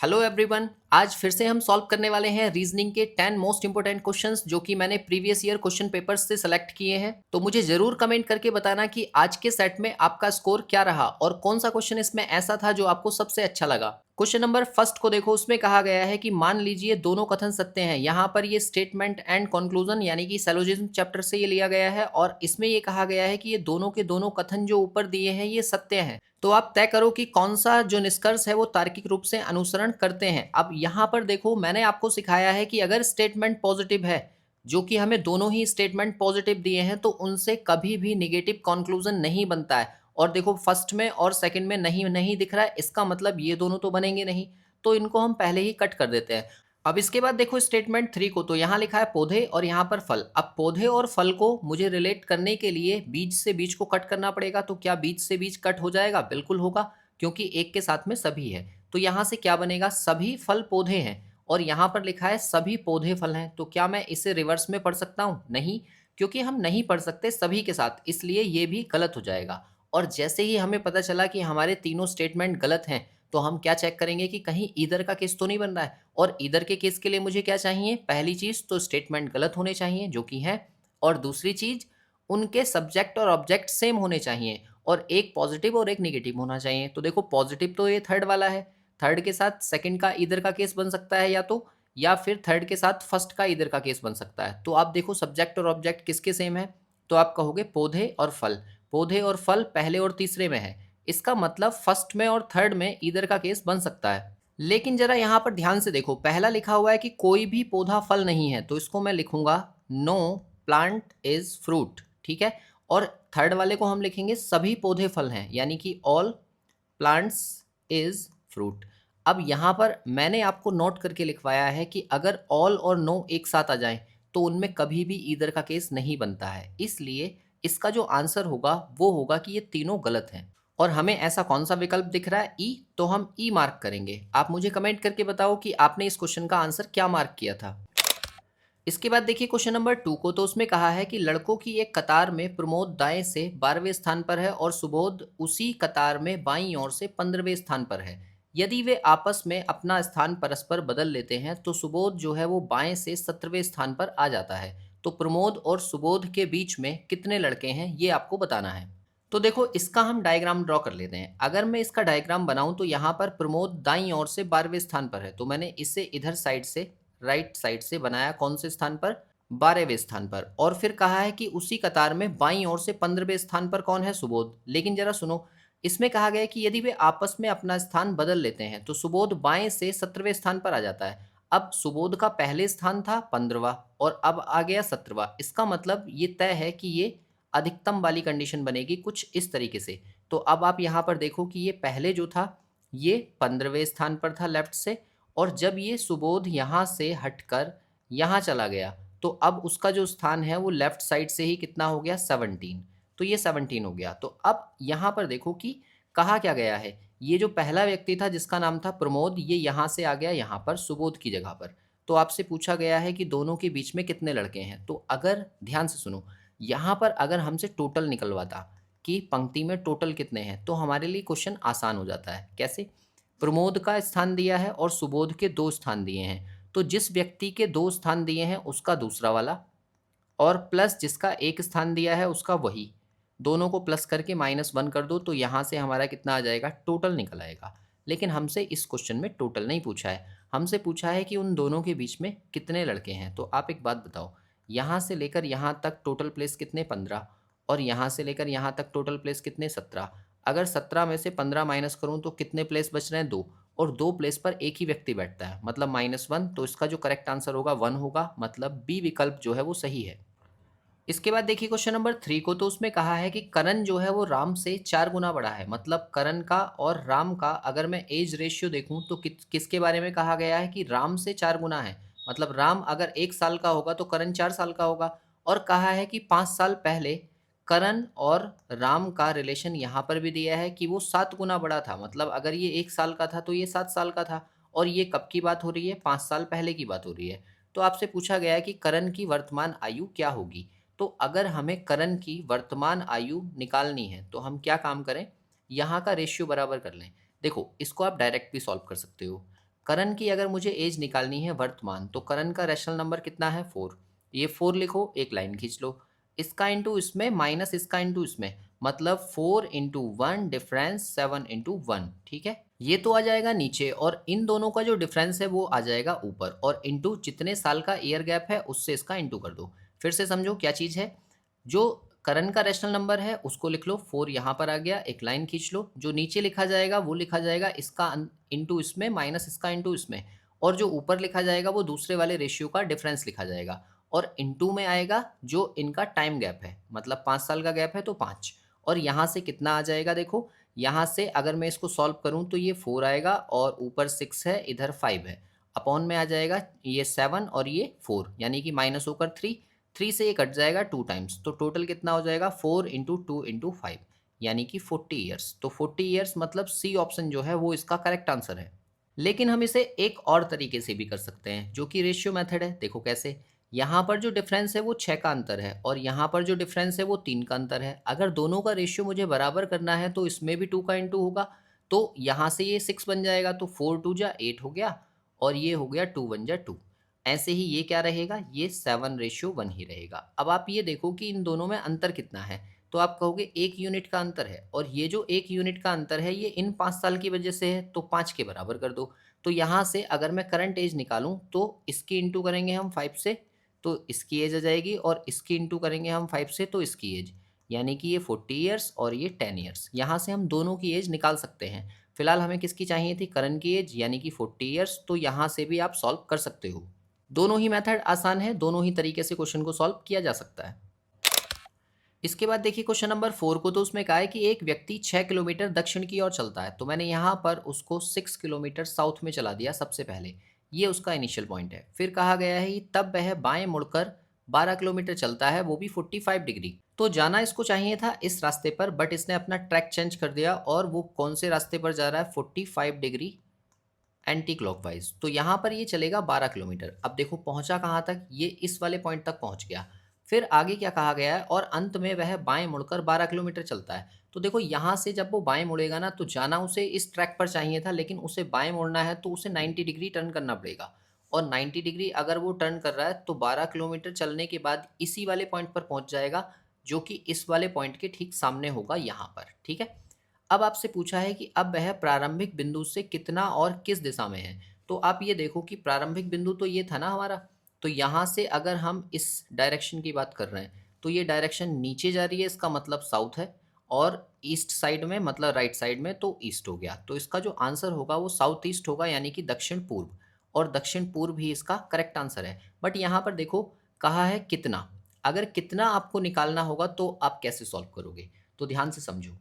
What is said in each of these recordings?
Hello everyone, आज फिर से हम सॉल्व करने वाले हैं रीजनिंग के 10 मोस्ट इंपोर्टेंट क्वेश्चंस जो कि मैंने प्रीवियस ईयर क्वेश्चन पेपर्स से सेलेक्ट किए हैं। तो मुझे जरूर कमेंट करके बताना कि आज के सेट में आपका स्कोर क्या रहा और कौन सा क्वेश्चन इसमें ऐसा था जो आपको सबसे अच्छा लगा। क्वेश्चन नंबर फर्स्ट को देखो, उसमें कहा गया है कि मान लीजिए दोनों कथन सत्य हैं। यहाँ पर ये स्टेटमेंट एंड कंक्लूजन यानी कि सैलोजिज्म चैप्टर से ये लिया गया है और इसमें ये कहा गया है कि ये दोनों के दोनों कथन जो ऊपर दिए हैं ये सत्य हैं। तो आप तय करो कि कौन सा जो निष्कर्ष है वो तार्किक रूप से अनुसरण करते हैं। अब यहाँ पर देखो, मैंने आपको सिखाया है कि अगर स्टेटमेंट पॉजिटिव है, जो कि हमें दोनों ही स्टेटमेंट पॉजिटिव दिए हैं, तो उनसे कभी भी निगेटिव कंक्लूजन नहीं बनता है। और देखो, फर्स्ट में और सेकंड में नहीं नहीं दिख रहा है, इसका मतलब ये दोनों तो बनेंगे नहीं, तो इनको हम पहले ही कट कर देते हैं। अब इसके बाद देखो स्टेटमेंट 3 को, तो यहाँ लिखा है पौधे और यहाँ पर फल। अब पौधे और फल को मुझे रिलेट करने के लिए बीज से बीज को कट करना पड़ेगा। तो क्या बीज से बीज कट हो जाएगा? बिल्कुल होगा, क्योंकि एक के साथ में सभी है। तो यहाँ से क्या बनेगा? सभी फल पौधे हैं। और यहाँ पर लिखा है सभी पौधे फल हैं। तो क्या मैं इसे रिवर्स में पढ़ सकता हूँ? नहीं, क्योंकि हम नहीं पढ़ सकते सभी के साथ, इसलिए ये भी गलत हो जाएगा। और जैसे ही हमें पता चला कि हमारे तीनों स्टेटमेंट गलत हैं, तो हम क्या चेक करेंगे कि कहीं ईदर का केस तो नहीं बन रहा है। और ईदर के केस के लिए मुझे क्या चाहिए? पहली चीज तो स्टेटमेंट गलत होने चाहिए, जो कि है। और दूसरी चीज, उनके सब्जेक्ट और ऑब्जेक्ट सेम होने चाहिए और एक पॉजिटिव और एक नेगेटिव होना चाहिए। तो देखो, पॉजिटिव तो ये थर्ड वाला है, थर्ड के साथ सेकंड का ईदर का केस बन सकता है या फिर थर्ड के साथ फर्स्ट का ईदर का केस बन सकता है। तो आप देखो सब्जेक्ट और ऑब्जेक्ट किसके सेम है, तो आप कहोगे पौधे और फल। पौधे और फल पहले और तीसरे में है, इसका मतलब फर्स्ट में और थर्ड में ईदर का केस बन सकता है। लेकिन जरा यहाँ पर ध्यान से देखो, पहला लिखा हुआ है कि कोई भी पौधा फल नहीं है, तो इसको मैं लिखूंगा नो प्लांट इज फ्रूट, ठीक है। और थर्ड वाले को हम लिखेंगे सभी पौधे फल हैं, यानी कि ऑल प्लांट्स इज फ्रूट। अब यहाँ पर मैंने आपको नोट करके लिखवाया है कि अगर ऑल और नो एक साथ आ जाएं, तो उनमें कभी भी ईदर का केस नहीं बनता है। इसलिए इसका जो आंसर होगा वो होगा कि ये तीनों गलत हैं। और हमें ऐसा कौन सा विकल्प दिख रहा है? ई, तो हम ई मार्क करेंगे। आप मुझे कमेंट करके बताओ कि आपने इस क्वेश्चन का आंसर क्या मार्क किया था। इसके बाद देखिए क्वेश्चन नंबर 2 को, तो उसमें कहा है कि लड़कों की एक कतार में प्रमोद दाएं से 12वें स्थान पर है और सुबोध उसी कतार में बाईं ओर से 15वें स्थान पर है। यदि वे आपस में अपना स्थान परस्पर बदल लेते हैं, तो सुबोध जो है वो बाएं से 17वें स्थान पर आ जाता है। तो प्रमोद और सुबोध के बीच में कितने लड़के हैं, ये आपको बताना है। तो देखो, इसका हम डायग्राम ड्रॉ कर लेते हैं। अगर मैं इसका डायग्राम बनाऊं, तो यहाँ पर प्रमोद दाईं ओर से 12वें स्थान पर है, तो मैंने इसे इधर साइड से, राइट साइड से बनाया। कौन से स्थान पर? 12वें स्थान पर। और फिर कहा है कि उसी कतार में बाईं ओर से 15वें स्थान पर कौन है? सुबोध। लेकिन जरा सुनो, इसमें कहा गया है कि यदि वे आपस में अपना स्थान बदल लेते हैं, तो सुबोध बाएं से 17वें स्थान पर आ जाता है। अब सुबोध का पहले स्थान था 15वां और अब आ गया 17वां। इसका मतलब ये तय है कि ये अधिकतम वाली कंडीशन बनेगी कुछ इस तरीके से। तो अब आप यहाँ पर देखो कि ये पहले जो था ये 15वें स्थान पर था लेफ्ट से, और जब ये सुबोध यहाँ से हटकर यहाँ चला गया, तो अब उसका जो स्थान है वो लेफ्ट साइड से ही कितना हो गया? 17। तो ये 17 हो गया। तो अब यहाँ पर देखो कि कहा क्या गया है, ये जो पहला व्यक्ति था जिसका नाम था प्रमोद, ये यहाँ से आ गया यहाँ पर सुबोध की जगह पर। तो आपसे पूछा गया है कि दोनों के बीच में कितने लड़के हैं। तो अगर ध्यान से सुनो, यहाँ पर अगर हमसे टोटल निकलवाता कि पंक्ति में टोटल कितने हैं, तो हमारे लिए क्वेश्चन आसान हो जाता है। कैसे? प्रमोद का स्थान दिया है और सुबोध के 2 स्थान दिए हैं, तो जिस व्यक्ति के 2 स्थान दिए हैं उसका दूसरा वाला, और प्लस जिसका 1 स्थान दिया है उसका वही, दोनों को प्लस करके -1 कर दो, तो यहाँ से हमारा कितना आ जाएगा? टोटल निकल आएगा। लेकिन हमसे इस क्वेश्चन में टोटल नहीं पूछा है, हमसे पूछा है कि उन दोनों के बीच में कितने लड़के हैं। तो आप एक बात बताओ, यहाँ से लेकर यहाँ तक टोटल प्लेस कितने? 15। और यहाँ से लेकर यहाँ तक टोटल प्लेस कितने? 17। अगर 17 में से 15 माइनस करूँ तो कितने प्लेस बच रहे हैं? 2। और 2 प्लेस पर एक ही व्यक्ति बैठता है, मतलब -1। तो इसका जो करेक्ट आंसर होगा 1 होगा, मतलब बी विकल्प जो है वो सही है। इसके बाद देखिए क्वेश्चन नंबर 3 को, तो उसमें कहा है कि करण जो है वो राम से 4 गुना बड़ा है। मतलब करण का और राम का अगर मैं एज रेशियो देखूं, तो किसके बारे में कहा गया है? कि राम से 4 गुना है। मतलब राम अगर 1 साल का होगा तो करण 4 साल का होगा। और कहा है कि 5 साल पहले करण और राम का रिलेशन यहाँ पर भी दिया है कि वो 7 गुना बड़ा था। मतलब अगर ये 1 साल का था तो ये 7 साल का था। और ये कब की बात हो रही है? 5 साल पहले की बात हो रही है। तो आपसे पूछा गया है कि करण की वर्तमान आयु क्या होगी। तो अगर हमें करण की वर्तमान आयु निकालनी है, तो हम क्या काम करें? यहाँ का रेशियो बराबर कर लें। देखो, इसको आप डायरेक्ट भी सॉल्व कर सकते हो। करण की अगर मुझे एज निकालनी है वर्तमान, तो करण का रैशनल नंबर कितना है 4। ये 4 लिखो, एक लाइन खींच लो, इसका इंटू इसमें माइनस इसका इंटू इसमें, मतलब 4 इंटू 1 डिफरेंस 7 इंटू 1। ठीक है, ये तो आ जाएगा नीचे और इन दोनों का जो डिफरेंस है वो आ जाएगा ऊपर, और इंटू जितने साल का ईयर गैप है उससे इसका इंटू कर दो। फिर से समझो क्या चीज़ है। जो करण का रैशनल नंबर है उसको लिख लो, 4 यहाँ पर आ गया, एक लाइन खींच लो, जो नीचे लिखा जाएगा वो लिखा जाएगा इसका इंटू इसमें माइनस इसका इंटू इसमें, और जो ऊपर लिखा जाएगा वो दूसरे वाले रेशियो का डिफरेंस लिखा जाएगा, और इंटू में आएगा जो इनका टाइम गैप है, मतलब 5 साल का गैप है तो 5। और यहाँ से कितना आ जाएगा देखो, यहाँ से अगर मैं इसको सॉल्व करूँ तो ये 4 आएगा और ऊपर 6 है, इधर 5 है, अपॉन में आ जाएगा ये 7 और ये 4, यानी कि माइनस होकर 3 से ये कट जाएगा 2 टाइम्स, तो टोटल कितना हो जाएगा 4 इंटू 2 इंटू 5, यानी कि 40 ईयर्स। तो 40 ईयर्स मतलब सी ऑप्शन जो है वो इसका करेक्ट आंसर है। लेकिन हम इसे एक और तरीके से भी कर सकते हैं, जो कि रेशियो मेथड है। देखो कैसे, यहाँ पर जो डिफरेंस है वो 6 का अंतर है और यहाँ पर जो डिफरेंस है वो 3 का अंतर है। अगर दोनों का रेशियो मुझे बराबर करना है तो इसमें भी 2 का इंटू होगा, तो यहाँ से ये 6 बन जाएगा, तो 4 2 जा 8 हो गया, और ये हो गया 2 1 जा 2। ऐसे ही ये क्या रहेगा, ये 7:1 ही रहेगा। अब आप ये देखो कि इन दोनों में अंतर कितना है, तो आप कहोगे 1 यूनिट का अंतर है, और ये जो 1 यूनिट का अंतर है ये इन 5 साल की वजह से है, तो 5 के बराबर कर दो। तो यहाँ से अगर मैं करंट एज निकालूं तो इसकी इंटू करेंगे हम 5 से, तो इसकी एज आ जाएगी, और इसकी इंटू करेंगे हम 5 से तो इसकी एज, यानी कि ये 40 ईयर्स और ये 10 ईयर्स। यहाँ से हम दोनों की एज निकाल सकते हैं। फिलहाल हमें किसकी चाहिए थी, करण की एज, यानी कि 40 ईयर्स, तो यहाँ से भी आप सॉल्व कर सकते हो। दोनों ही मेथड आसान है, दोनों ही तरीके से क्वेश्चन को सॉल्व किया जा सकता है। इसके बाद देखिए क्वेश्चन नंबर 4 को, तो उसमें कहा है कि एक व्यक्ति 6 किलोमीटर दक्षिण की ओर चलता है, तो मैंने यहाँ पर उसको 6 किलोमीटर साउथ में चला दिया सबसे पहले, ये उसका इनिशियल पॉइंट है। फिर कहा गया है कि तब वह बाएं मुड़कर 12 किलोमीटर चलता है, वो भी 45 डिग्री। तो जाना इसको चाहिए था इस रास्ते पर, बट इसने अपना ट्रैक चेंज कर दिया, और वो कौन से रास्ते पर जा रहा है, 45 डिग्री एंटी क्लॉकवाइज। तो यहाँ पर ये चलेगा 12 किलोमीटर। अब देखो पहुंचा कहाँ तक, ये इस वाले पॉइंट तक पहुंच गया। फिर आगे क्या कहा गया है, और अंत में वह बाएं मुड़कर 12 किलोमीटर चलता है। तो देखो यहाँ से जब वो बाएं मुड़ेगा ना, तो जाना उसे इस ट्रैक पर चाहिए था, लेकिन उसे बाएं मुड़ना है तो उसे 90 डिग्री टर्न करना पड़ेगा, और 90 डिग्री अगर वो टर्न कर रहा है तो 12 किलोमीटर चलने के बाद इसी वाले पॉइंट पर पहुंच जाएगा, जो कि इस वाले पॉइंट के ठीक सामने होगा यहाँ पर। ठीक है, अब आपसे पूछा है कि अब वह प्रारंभिक बिंदु से कितना और किस दिशा में है। तो आप ये देखो कि प्रारंभिक बिंदु तो ये था ना हमारा, तो यहाँ से अगर हम इस डायरेक्शन की बात कर रहे हैं तो ये डायरेक्शन नीचे जा रही है, इसका मतलब साउथ है, और ईस्ट साइड में मतलब राइट साइड में तो ईस्ट हो गया। तो इसका जो आंसर होगा वो साउथ ईस्ट होगा, यानी कि दक्षिण पूर्व, और दक्षिण पूर्व ही इसका करेक्ट आंसर है। बट यहाँ पर देखो कहा है कितना, अगर कितना आपको निकालना होगा तो आप कैसे सॉल्व करोगे, तो ध्यान से समझो।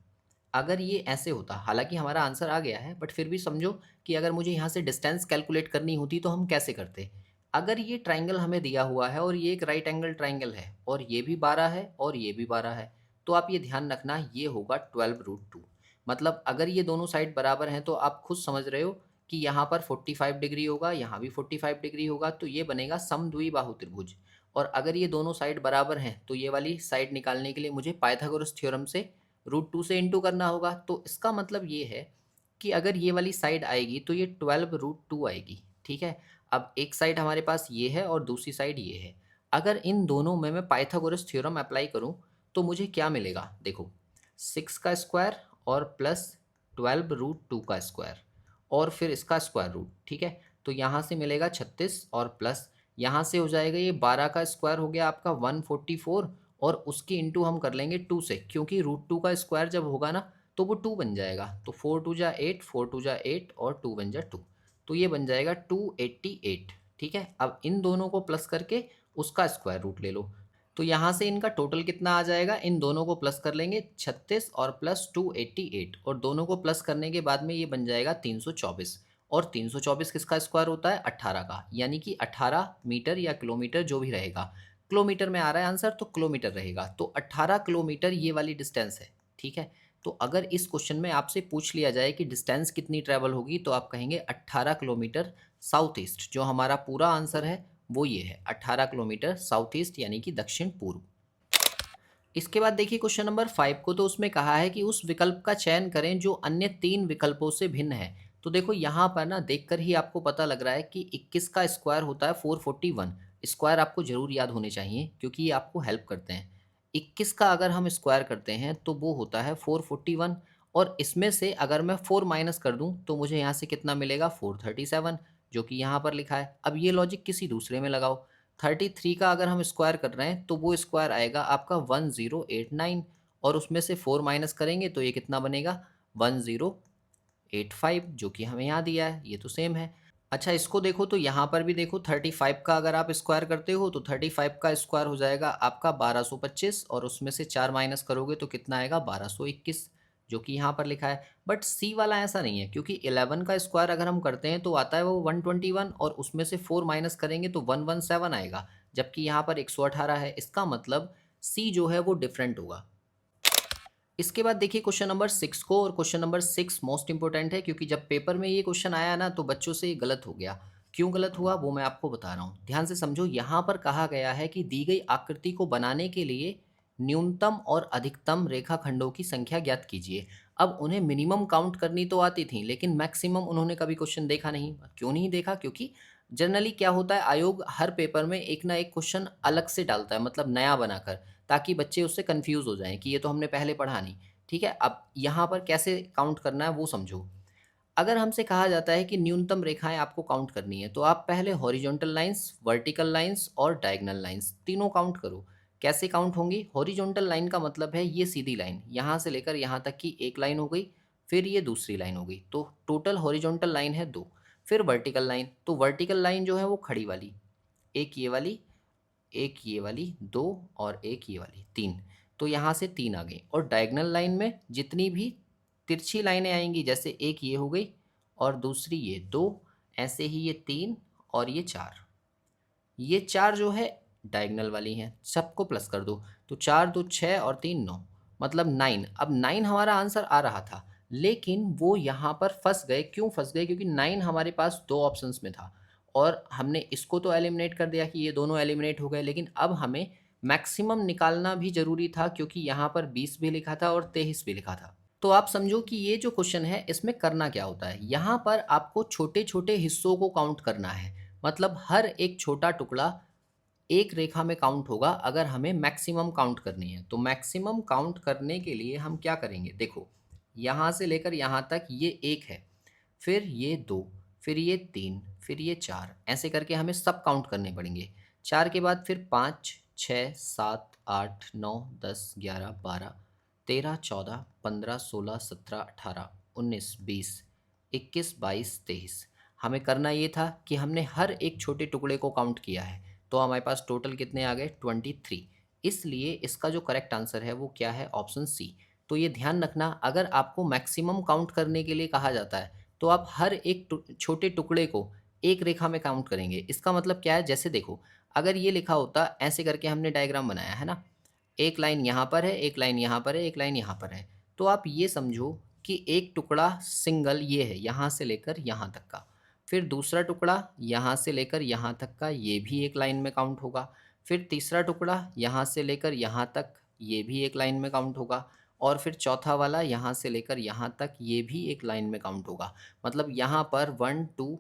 अगर ये ऐसे होता, हालांकि हमारा आंसर आ गया है, बट फिर भी समझो कि अगर मुझे यहाँ से डिस्टेंस कैलकुलेट करनी होती तो हम कैसे करते। अगर ये ट्राइंगल हमें दिया हुआ है और ये एक राइट एंगल ट्राइंगल है और ये भी 12 है और ये भी 12 है, तो आप ये ध्यान रखना ये होगा 12√2। मतलब अगर ये दोनों साइड बराबर हैं तो आप खुद समझ रहे हो कि यहाँ पर 45 डिग्री होगा, यहाँ भी 45 डिग्री होगा, तो ये बनेगा समद्विबाहु त्रिभुज। और अगर ये दोनों साइड बराबर हैं तो ये वाली साइड निकालने के लिए मुझे पाइथागोरस थ्योरम से √2 से इंटू करना होगा। तो इसका मतलब ये है कि अगर ये वाली साइड आएगी तो ये 12√2 आएगी। ठीक है, अब एक साइड हमारे पास ये है और दूसरी साइड ये है। अगर इन दोनों में मैं पाइथागोरस थ्योरम अप्लाई करूं तो मुझे क्या मिलेगा, देखो 6 का स्क्वायर और प्लस 12√2 का स्क्वायर, और फिर इसका स्क्वायर रूट। ठीक है, तो यहाँ से मिलेगा 36, और प्लस यहाँ से हो जाएगा ये 12 का स्क्वायर हो गया आपका 144, और उसकी इंटू हम कर लेंगे 2 से, क्योंकि √2 का स्क्वायर जब होगा ना तो वो 2 बन जाएगा। तो 4 2 जा 8, 4 2 जा 8 और 2 बन जा 2, तो ये बन जाएगा 288। ठीक है, अब इन दोनों को प्लस करके उसका स्क्वायर रूट ले लो, तो यहाँ से इनका टोटल कितना आ जाएगा, इन दोनों को प्लस कर लेंगे 36 और प्लस 288, और दोनों को प्लस करने के बाद में ये बन जाएगा 324। और 324 किसका स्क्वायर होता है, 18 का, यानी कि 18 मीटर या किलोमीटर जो भी रहेगा। किलोमीटर में आ रहा है आंसर तो किलोमीटर रहेगा, तो 18 किलोमीटर ये वाली डिस्टेंस है। ठीक है, तो अगर इस क्वेश्चन में आपसे पूछ लिया जाए कि डिस्टेंस कितनी ट्रैवल होगी, तो आप कहेंगे 18 किलोमीटर साउथ ईस्ट। जो हमारा पूरा आंसर है वो ये है 18 किलोमीटर साउथ ईस्ट, यानी कि दक्षिण पूर्व। इसके बाद देखिए क्वेश्चन नंबर 5 को, तो उसमें कहा है कि उस विकल्प का चयन करें जो अन्य 3 विकल्पों से भिन्न है। तो देखो यहाँ पर ना देखकर ही आपको पता लग रहा है कि 21 का स्क्वायर होता है 441। स्क्वायर आपको ज़रूर याद होने चाहिए क्योंकि ये आपको हेल्प करते हैं। 21 का अगर हम स्क्वायर करते हैं तो वो होता है 441, और इसमें से अगर मैं 4 माइनस कर दूं तो मुझे यहाँ से कितना मिलेगा 437, जो कि यहाँ पर लिखा है। अब ये लॉजिक किसी दूसरे में लगाओ। 33 का अगर हम स्क्वायर कर रहे हैं तो वो स्क्वायर आएगा आपका 1089, और उसमें से 4 माइनस करेंगे तो ये कितना बनेगा 1085, जो कि हमें यहाँ दिया है। ये तो सेम है। अच्छा, इसको देखो तो यहाँ पर भी देखो 35 का अगर आप स्क्वायर करते हो तो 35 का स्क्वायर हो जाएगा आपका 1225, और उसमें से 4 माइनस करोगे तो कितना आएगा 1221, जो कि यहाँ पर लिखा है। बट सी वाला ऐसा नहीं है, क्योंकि 11 का स्क्वायर अगर हम करते हैं तो आता है वो 121, और उसमें से 4 माइनस करेंगे तो 117 आएगा, जबकि यहाँ पर 118 है। इसका मतलब सी जो है वो डिफरेंट होगा। इसके बाद देखिए क्वेश्चन नंबर 6 को, और क्वेश्चन नंबर 6 मोस्ट इंपॉर्टेंट है, क्योंकि जब पेपर में ये क्वेश्चन आया ना तो बच्चों से ये गलत हो गया। क्यों गलत हुआ वो मैं आपको बता रहा हूँ, ध्यान से समझो। यहाँ पर कहा गया है कि दी गई आकृति को बनाने के लिए न्यूनतम और अधिकतम रेखाखंडों की संख्या ज्ञात कीजिए। अब उन्हें मिनिमम काउंट करनी तो आती थी, लेकिन मैक्सिमम उन्होंने कभी क्वेश्चन देखा नहीं। क्यों नहीं देखा? क्योंकि जनरली क्या होता है, आयोग हर पेपर में एक ना एक क्वेश्चन अलग से डालता है, मतलब नया बनाकर, ताकि बच्चे उससे कंफ्यूज हो जाएं कि ये तो हमने पहले पढ़ा नहीं। ठीक है, अब यहाँ पर कैसे काउंट करना है वो समझो। अगर हमसे कहा जाता है कि न्यूनतम रेखाएं आपको काउंट करनी है, तो आप पहले हॉरिजॉन्टल लाइंस, वर्टिकल लाइंस और डायगोनल लाइंस तीनों काउंट करो। कैसे काउंट होंगी? हॉरिजॉन्टल लाइन का मतलब है ये सीधी लाइन, यहाँ से लेकर यहाँ तक की एक लाइन हो गई, फिर ये दूसरी लाइन हो गई, तो टोटल हॉरिजॉन्टल लाइन है 2। फिर वर्टिकल लाइन, तो वर्टिकल लाइन जो है वो खड़ी वाली, एक ये वाली, एक ये वाली 2, और एक ये वाली 3, तो यहाँ से 3 आ गई। और डायगोनल लाइन में जितनी भी तिरछी लाइनें आएंगी, जैसे एक ये हो गई और दूसरी ये 2, ऐसे ही ये 3 और ये 4, ये 4 जो है डायगोनल वाली हैं, सबको प्लस कर दो। तो 4 2 6 और 3 9, मतलब 9। अब 9 हमारा आंसर आ रहा था, लेकिन वो यहाँ पर फंस गए। क्यों फंस गए? क्योंकि 9 हमारे पास दो ऑप्शंस में था, और हमने इसको तो एलिमिनेट कर दिया कि ये दोनों एलिमिनेट हो गए, लेकिन अब हमें मैक्सिमम निकालना भी ज़रूरी था, क्योंकि यहाँ पर 20 भी लिखा था और 23 भी लिखा था। तो आप समझो कि ये जो क्वेश्चन है इसमें करना क्या होता है। यहाँ पर आपको छोटे छोटे हिस्सों को काउंट करना है, मतलब हर एक छोटा टुकड़ा एक रेखा में काउंट होगा अगर हमें मैक्सिमम काउंट करनी है। तो मैक्सिमम काउंट करने के लिए हम क्या करेंगे, देखो यहाँ से लेकर यहाँ तक ये 1 है, फिर ये 2, फिर ये 3, फिर ये 4, ऐसे करके हमें सब काउंट करने पड़ेंगे। 4 के बाद फिर 5 6 7 8 9 10 11 12 13 14 15 16 17 18 19 20 21 22 23। हमें करना ये था कि हमने हर एक छोटे टुकड़े को काउंट किया है, तो हमारे पास टोटल कितने आ गए 23। इसलिए इसका जो करेक्ट आंसर है वो क्या है, ऑप्शन सी। तो ये ध्यान रखना, अगर आपको मैक्सिमम काउंट करने के लिए कहा जाता है तो आप हर एक छोटे टुकड़े को एक रेखा में काउंट करेंगे। इसका मतलब क्या है, जैसे देखो अगर ये लिखा होता, ऐसे करके हमने डायग्राम बनाया है ना, एक लाइन यहाँ पर है, एक लाइन यहाँ पर है, एक लाइन यहाँ पर है, तो आप ये समझो कि एक टुकड़ा सिंगल ये है यहाँ से लेकर यहाँ तक का, फिर दूसरा टुकड़ा यहाँ से लेकर यहाँ तक का, ये भी एक लाइन में काउंट होगा, फिर तीसरा टुकड़ा यहाँ से लेकर यहाँ तक, ये भी एक लाइन में काउंट होगा, और फिर चौथा वाला यहाँ से लेकर यहाँ तक, ये भी एक लाइन में काउंट होगा। मतलब यहाँ पर 1 2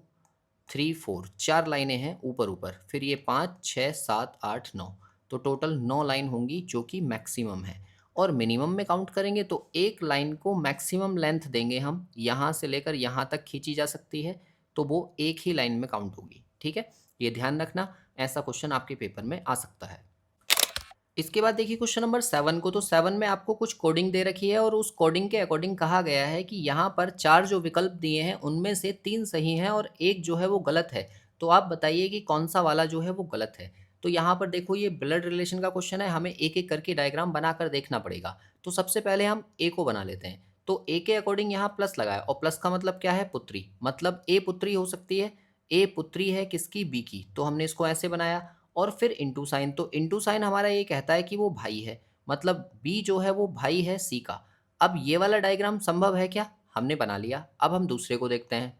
3 4 4 लाइनें हैं ऊपर ऊपर, फिर ये 5 6 7 8 9, तो टोटल 9 लाइन होंगी, जो कि मैक्सिमम है। और मिनिमम में काउंट करेंगे तो एक लाइन को मैक्सिमम लेंथ देंगे हम, यहाँ से लेकर यहाँ तक खींची जा सकती है, तो वो एक ही लाइन में काउंट होगी। ठीक है, ये ध्यान रखना, ऐसा क्वेश्चन आपके पेपर में आ सकता है। इसके बाद देखिए क्वेश्चन नंबर 7 को, तो 7 में आपको कुछ कोडिंग दे रखी है, और उस कोडिंग के अकॉर्डिंग कहा गया है कि यहाँ पर 4 जो विकल्प दिए हैं उनमें से 3 सही हैं और एक जो है वो गलत है। तो आप बताइए कि कौन सा वाला जो है वो गलत है। तो यहाँ पर देखो ये ब्लड रिलेशन का क्वेश्चन है, हमें एक एक करके डायग्राम बनाकर देखना पड़ेगा। तो सबसे पहले हम ए को बना लेते हैं। तो ए के अकॉर्डिंग यहाँ प्लस लगाया, और प्लस का मतलब क्या है, पुत्री, मतलब ए पुत्री हो सकती है। ए पुत्री है किसकी, बी की, तो हमने इसको ऐसे बनाया। और फिर इंटू साइन, तो इंटू साइन हमारा ये कहता है कि वो भाई है, मतलब बी जो है वो भाई है सी का। अब ये वाला डायग्राम संभव है क्या, हमने बना लिया। अब हम दूसरे को देखते हैं।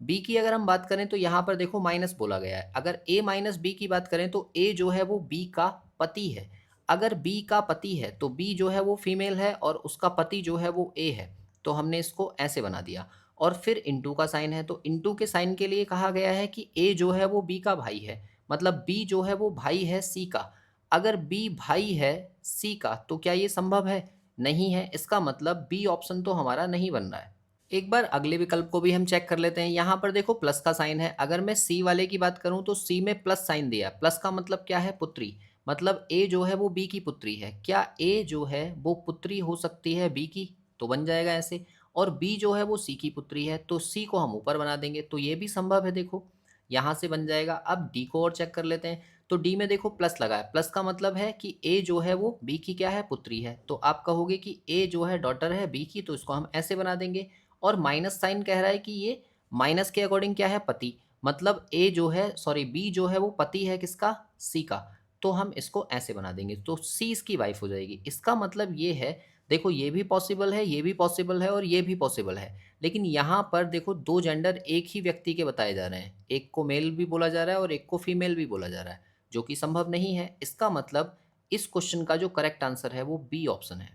बी की अगर हम बात करें तो यहाँ पर देखो माइनस बोला गया है। अगर ए माइनस बी की बात करें तो ए जो है वो बी का पति है। अगर बी का पति है तो बी जो है वो फीमेल है और उसका पति जो है वो ए है, तो हमने इसको ऐसे बना दिया। और फिर इंटू का साइन है। तो इंटू के साइन के लिए कहा गया है कि ए जो है वो बी का भाई है, मतलब बी जो है वो भाई है सी का। अगर बी भाई है सी का तो क्या ये संभव है? नहीं है। इसका मतलब बी ऑप्शन तो हमारा नहीं बन रहा है। एक बार अगले विकल्प को भी हम चेक कर लेते हैं। यहाँ पर देखो प्लस का साइन है। अगर मैं सी वाले की बात करूँ तो सी में प्लस साइन दिया। प्लस का मतलब क्या है? पुत्री। मतलब ए जो है वो बी की पुत्री है। क्या ए जो है वो पुत्री हो सकती है बी की? तो बन जाएगा ऐसे। और बी जो है वो सी की पुत्री है, तो सी को हम ऊपर बना देंगे, तो ये भी संभव है। देखो यहाँ से बन जाएगा। अब डी को और चेक कर लेते हैं। तो डी में देखो प्लस लगा है। प्लस का मतलब है कि ए जो है वो बी की क्या है? पुत्री है। तो आप कहोगे कि ए जो है डॉटर है बी की, तो इसको हम ऐसे बना देंगे। और माइनस साइन कह रहा है कि ये माइनस के अकॉर्डिंग क्या है? पति। मतलब ए जो है सॉरी बी जो है वो पति है किसका? सी का। तो हम इसको ऐसे बना देंगे, तो सी इसकी वाइफ हो जाएगी। इसका मतलब ये है, देखो ये भी पॉसिबल है, ये भी पॉसिबल है और ये भी पॉसिबल है। लेकिन यहाँ पर देखो दो जेंडर एक ही व्यक्ति के बताए जा रहे हैं, एक को मेल भी बोला जा रहा है और एक को फीमेल भी बोला जा रहा है, जो कि संभव नहीं है। इसका मतलब इस क्वेश्चन का जो करेक्ट आंसर है वो बी ऑप्शन है।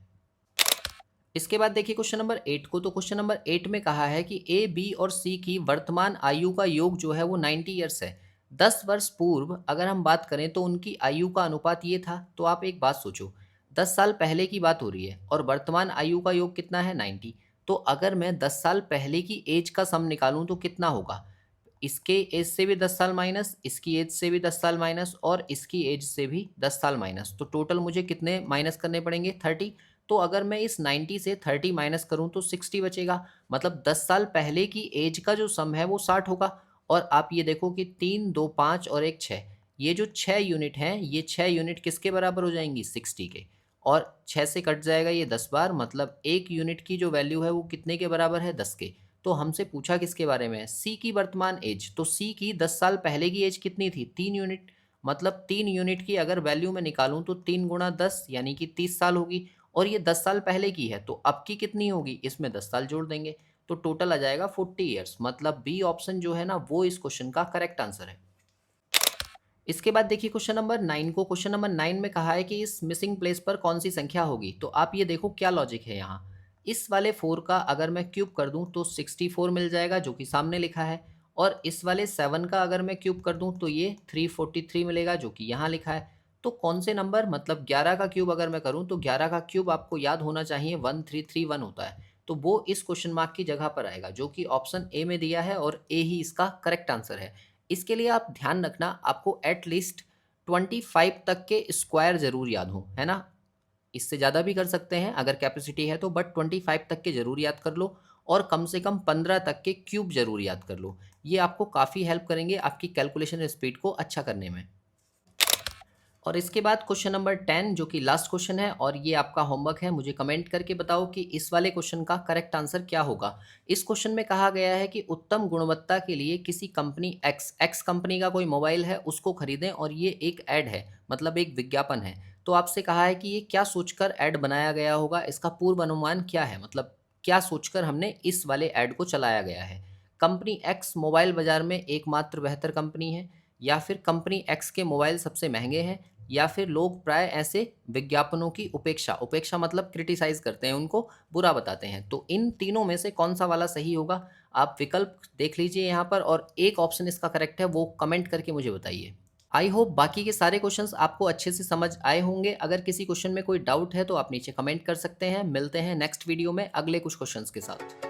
इसके बाद देखिए क्वेश्चन नंबर 8 को। तो क्वेश्चन नंबर 8 में कहा है कि ए बी और सी की वर्तमान आयु का योग जो है वो 90 ईयर्स है। 10 वर्ष पूर्व अगर हम बात करें तो उनकी आयु का अनुपात ये था। तो आप एक बात सोचो, 10 साल पहले की बात हो रही है और वर्तमान आयु का योग कितना है? 90। तो अगर मैं 10 साल पहले की एज का सम निकालूं तो कितना होगा? इसके एज से भी 10 साल माइनस, इसकी एज से भी 10 साल माइनस और इसकी एज से भी 10 साल माइनस। तो टोटल मुझे कितने माइनस करने पड़ेंगे? 30। तो अगर मैं इस 90 से 30 माइनस करूं तो 60 बचेगा। मतलब 10 साल पहले की एज का जो सम है वो 60 होगा। और आप ये देखो कि 3 2 5 और 1 6, ये जो 6 यूनिट हैं ये 6 यूनिट किसके बराबर हो जाएंगी? 60 के। और 6 से कट जाएगा ये 10 बार, मतलब 1 यूनिट की जो वैल्यू है वो कितने के बराबर है? 10 के। तो हमसे पूछा किसके बारे में है? सी की वर्तमान एज। तो सी की 10 साल पहले की एज कितनी थी? 3 यूनिट। मतलब 3 यूनिट की अगर वैल्यू मैं निकालूं तो 3 गुणा 10 यानी कि 30 साल होगी। और ये 10 साल पहले की है तो अब की कितनी होगी? इसमें 10 साल जोड़ देंगे तो टोटल आ जाएगा 40 ईयर्स। मतलब बी ऑप्शन जो है ना वो इस क्वेश्चन का करेक्ट आंसर है। इसके बाद देखिए क्वेश्चन नंबर 9 को। क्वेश्चन नंबर 9 में कहा है कि इस मिसिंग प्लेस पर कौन सी संख्या होगी। तो आप ये देखो क्या लॉजिक है यहाँ। इस वाले 4 का अगर मैं क्यूब कर दूं तो 64 मिल जाएगा, जो कि सामने लिखा है। और इस वाले 7 का अगर मैं क्यूब कर दूं तो ये 343 मिलेगा, जो कि यहाँ लिखा है। तो कौन से नंबर, मतलब 11 का क्यूब अगर मैं करूं तो 11 का क्यूब आपको याद होना चाहिए 1331 होता है। तो वो इस क्वेश्चन मार्क की जगह पर आएगा, जो कि ऑप्शन ए में दिया है और ए ही इसका करेक्ट आंसर है। इसके लिए आप ध्यान रखना, आपको एटलीस्ट 25 तक के स्क्वायर जरूर याद हो, है ना। इससे ज़्यादा भी कर सकते हैं अगर कैपेसिटी है तो, बट 25 तक के जरूर याद कर लो। और कम से कम 15 तक के क्यूब जरूर याद कर लो। ये आपको काफ़ी हेल्प करेंगे आपकी कैलकुलेशन स्पीड को अच्छा करने में। और इसके बाद क्वेश्चन नंबर 10 जो कि लास्ट क्वेश्चन है और ये आपका होमवर्क है। मुझे कमेंट करके बताओ कि इस वाले क्वेश्चन का करेक्ट आंसर क्या होगा। इस क्वेश्चन में कहा गया है कि उत्तम गुणवत्ता के लिए किसी कंपनी एक्स कंपनी का कोई मोबाइल है उसको खरीदें, और ये एक ऐड है, मतलब एक विज्ञापन है। तो आपसे कहा है कि ये क्या सोचकर ऐड बनाया गया होगा, इसका पूर्व अनुमान क्या है, मतलब क्या सोचकर हमने इस वाले ऐड को चलाया गया है। कंपनी एक्स मोबाइल बाजार में एकमात्र बेहतर कंपनी है, या फिर कंपनी एक्स के मोबाइल सबसे महंगे हैं, या फिर लोग प्राय ऐसे विज्ञापनों की उपेक्षा उपेक्षा मतलब क्रिटिसाइज करते हैं, उनको बुरा बताते हैं। तो इन तीनों में से कौन सा वाला सही होगा, आप विकल्प देख लीजिए यहाँ पर, और एक ऑप्शन इसका करेक्ट है वो कमेंट करके मुझे बताइए। आई होप बाकी के सारे क्वेश्चंस आपको अच्छे से समझ आए होंगे। अगर किसी क्वेश्चन में कोई डाउट है तो आप नीचे कमेंट कर सकते हैं। मिलते हैं नेक्स्ट वीडियो में अगले कुछ क्वेश्चंस के साथ।